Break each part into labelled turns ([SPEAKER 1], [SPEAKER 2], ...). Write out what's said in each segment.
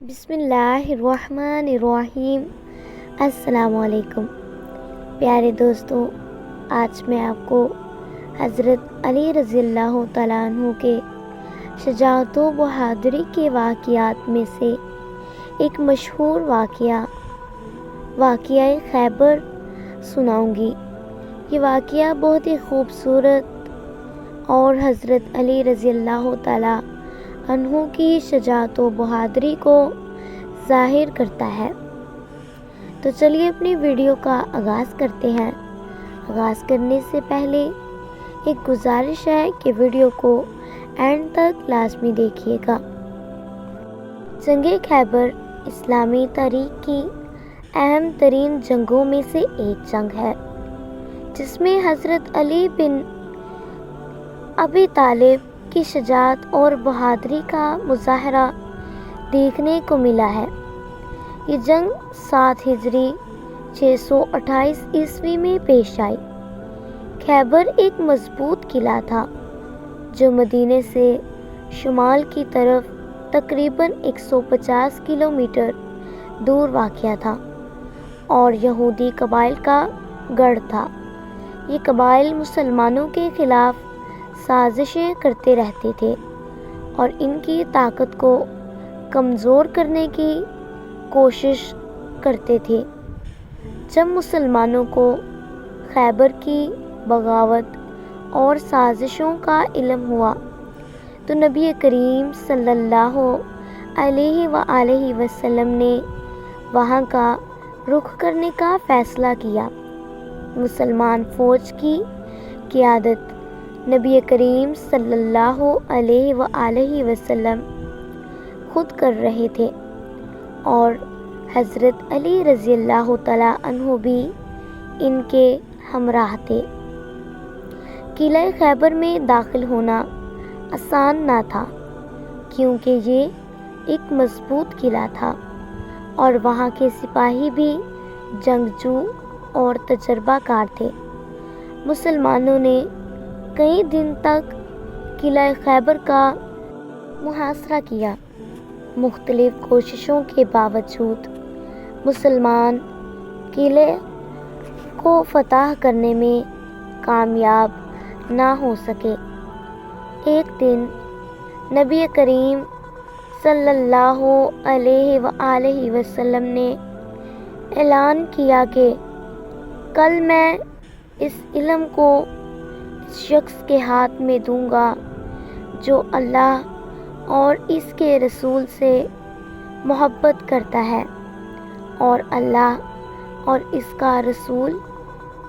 [SPEAKER 1] بسم اللہ الرحمن الرحیم۔ السلام علیکم پیارے دوستوں، آج میں آپ کو حضرت علی رضی اللہ تعالیٰ عنہ کے شجاعت و بہادری کے واقعات میں سے ایک مشہور واقعہ خیبر سناؤں گی۔ یہ واقعہ بہت ہی خوبصورت اور حضرت علی رضی اللہ تعالیٰ عنہ کی شجاعت و بہادری کو ظاہر کرتا ہے۔ تو چلیے اپنی ویڈیو کا آغاز کرتے ہیں۔ آغاز کرنے سے پہلے ایک گزارش ہے کہ ویڈیو کو اینڈ تک لازمی دیکھیے گا۔ جنگ خیبر اسلامی تاریخ کی اہم ترین جنگوں میں سے ایک جنگ ہے، جس میں حضرت علی بن ابی طالب کی شجاعت اور بہادری کا مظاہرہ دیکھنے کو ملا ہے۔ یہ جنگ 7 ہجری 628 عیسوی میں پیش آئی۔ خیبر ایک مضبوط قلعہ تھا جو مدینے سے شمال کی طرف تقریباً 150 کلومیٹر دور واقع تھا اور یہودی قبائل کا گڑھ تھا۔ یہ قبائل مسلمانوں کے خلاف سازشیں کرتے رہتے تھے اور ان کی طاقت کو کمزور کرنے کی کوشش کرتے تھے۔ جب مسلمانوں کو خیبر کی بغاوت اور سازشوں کا علم ہوا تو نبی کریم صلی اللہ علیہ وآلہ وسلم نے وہاں کا رخ کرنے کا فیصلہ کیا۔ مسلمان فوج کی قیادت نبی کریم صلی اللہ علیہ وآلہ وسلم خود کر رہے تھے اور حضرت علی رضی اللہ تعالیٰ عنہ بھی ان کے ہمراہ تھے۔ قلعہ خیبر میں داخل ہونا آسان نہ تھا، کیونکہ یہ ایک مضبوط قلعہ تھا اور وہاں کے سپاہی بھی جنگجو اور تجربہ کار تھے۔ مسلمانوں نے کئی دن تک قلعہ خیبر کا محاصرہ کیا۔ مختلف کوششوں کے باوجود مسلمان قلعے کو فتح کرنے میں کامیاب نہ ہو سکے۔ ایک دن نبی کریم صلی اللہ علیہ وآلہ وسلم نے اعلان کیا کہ کل میں اس علم کو اس شخص کے ہاتھ میں دوں گا جو اللہ اور اس کے رسول سے محبت کرتا ہے اور اللہ اور اس کا رسول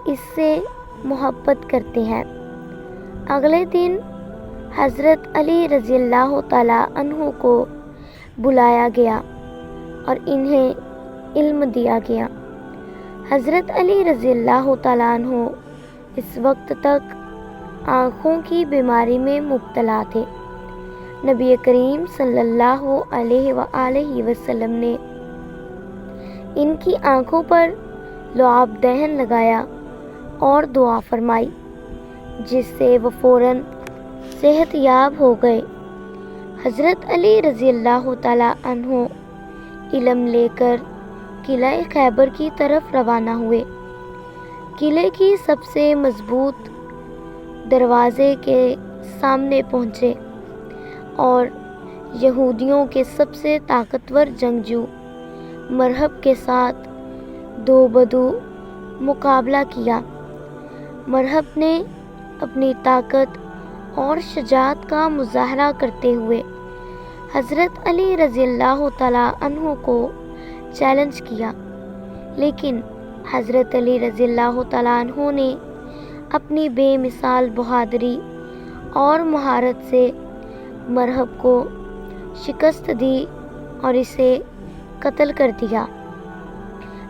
[SPEAKER 1] اس سے محبت کرتے ہیں۔ اگلے دن حضرت علی رضی اللہ تعالیٰ عنہ کو بلایا گیا اور انہیں علم دیا گیا۔ حضرت علی رضی اللہ تعالیٰ عنہ اس وقت تک آنکھوں کی بیماری میں مبتلا تھے۔ نبی کریم صلی اللہ علیہ وآلہ وسلم نے ان کی آنکھوں پر لعاب دہن لگایا اور دعا فرمائی، جس سے وہ فوراً صحت یاب ہو گئے۔ حضرت علی رضی اللہ تعالیٰ عنہ علم لے کر قلعہ خیبر کی طرف روانہ ہوئے۔ قلعے کی سب سے مضبوط دروازے کے سامنے پہنچے اور یہودیوں کے سب سے طاقتور جنگجو مرہب کے ساتھ دو بدو مقابلہ کیا۔ مرہب نے اپنی طاقت اور شجاعت کا مظاہرہ کرتے ہوئے حضرت علی رضی اللہ تعالیٰ عنہ کو چیلنج کیا، لیکن حضرت علی رضی اللہ تعالیٰ عنہ نے اپنی بے مثال بہادری اور مہارت سے مرہب کو شکست دی اور اسے قتل کر دیا۔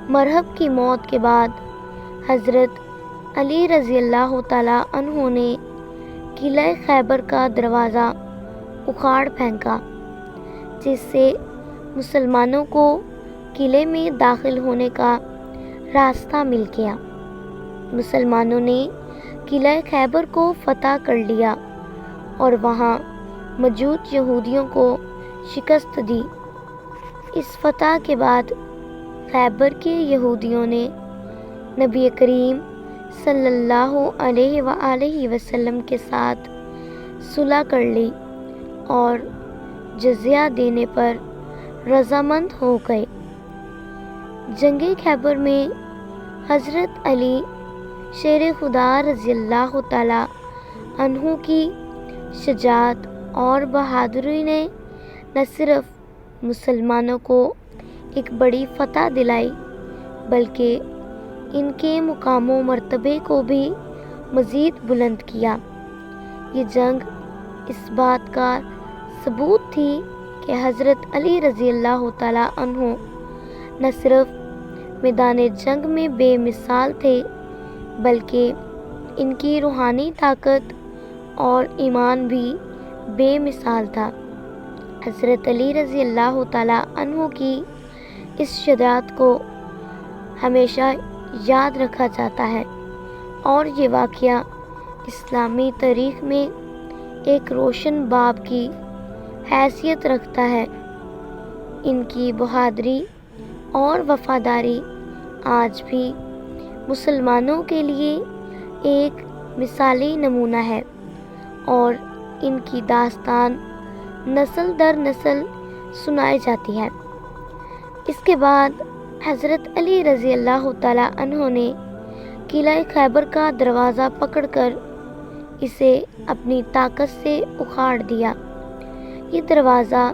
[SPEAKER 1] مرہب کی موت کے بعد حضرت علی رضی اللہ تعالیٰ عنہ نے قلعہ خیبر کا دروازہ اکھاڑ پھینکا، جس سے مسلمانوں کو قلعے میں داخل ہونے کا راستہ مل گیا۔ مسلمانوں نے قلعہ خیبر کو فتح کر لیا اور وہاں موجود یہودیوں کو شکست دی۔ اس فتح کے بعد خیبر کے یہودیوں نے نبی کریم صلی اللہ علیہ وآلہ وسلم کے ساتھ صلح کر لی اور جزیہ دینے پر رضامند ہو گئے۔ جنگ خیبر میں حضرت علی شیر خدا رضی اللہ تعالی عنہ کی شجاعت اور بہادری نے نہ صرف مسلمانوں کو ایک بڑی فتح دلائی بلکہ ان کے مقام و مرتبے کو بھی مزید بلند کیا۔ یہ جنگ اس بات کا ثبوت تھی کہ حضرت علی رضی اللہ تعالی عنہ نہ صرف میدان جنگ میں بے مثال تھے بلکہ ان کی روحانی طاقت اور ایمان بھی بے مثال تھا۔ حضرت علی رضی اللہ تعالی عنہ کی اس شجاعت کو ہمیشہ یاد رکھا جاتا ہے اور یہ واقعہ اسلامی تاریخ میں ایک روشن باب کی حیثیت رکھتا ہے۔ ان کی بہادری اور وفاداری آج بھی مسلمانوں کے لیے ایک مثالی نمونہ ہے اور ان کی داستان نسل در نسل سنائی جاتی ہے۔ اس کے بعد حضرت علی رضی اللہ تعالی عنہ نے قلعہ خیبر کا دروازہ پکڑ کر اسے اپنی طاقت سے اکھاڑ دیا۔ یہ دروازہ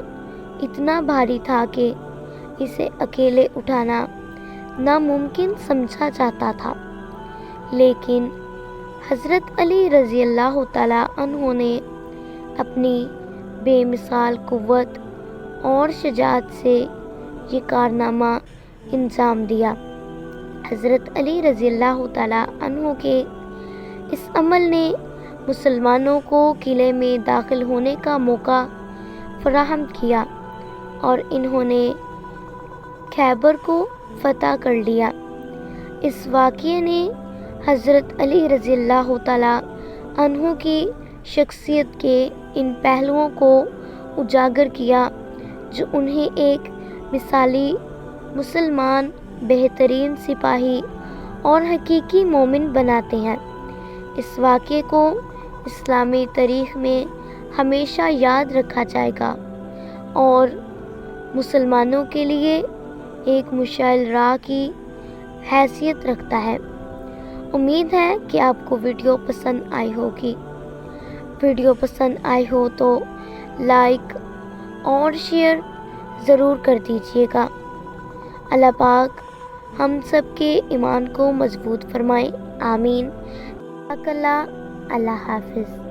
[SPEAKER 1] اتنا بھاری تھا کہ اسے اکیلے اٹھانا ناممکن سمجھا جاتا تھا، لیکن حضرت علی رضی اللہ تعالی عنہ نے اپنی بے مثال قوت اور شجاعت سے یہ کارنامہ انجام دیا۔ حضرت علی رضی اللہ تعالی عنہ کے اس عمل نے مسلمانوں کو قلعے میں داخل ہونے کا موقع فراہم کیا اور انہوں نے خیبر کو فتح کر لیا۔ اس واقعے نے حضرت علی رضی اللہ تعالی عنہ کی شخصیت کے ان پہلوؤں کو اجاگر کیا جو انہیں ایک مثالی مسلمان، بہترین سپاہی اور حقیقی مومن بناتے ہیں۔ اس واقعے کو اسلامی تاریخ میں ہمیشہ یاد رکھا جائے گا اور مسلمانوں کے لیے ایک مشعل راہ کی حیثیت رکھتا ہے۔ امید ہے کہ آپ کو ویڈیو پسند آئی ہوگی۔ ویڈیو پسند آئی ہو تو لائک اور شیئر ضرور کر دیجیے گا۔ اللہ پاک ہم سب کے ایمان کو مضبوط فرمائے، آمین۔ اللہ حافظ۔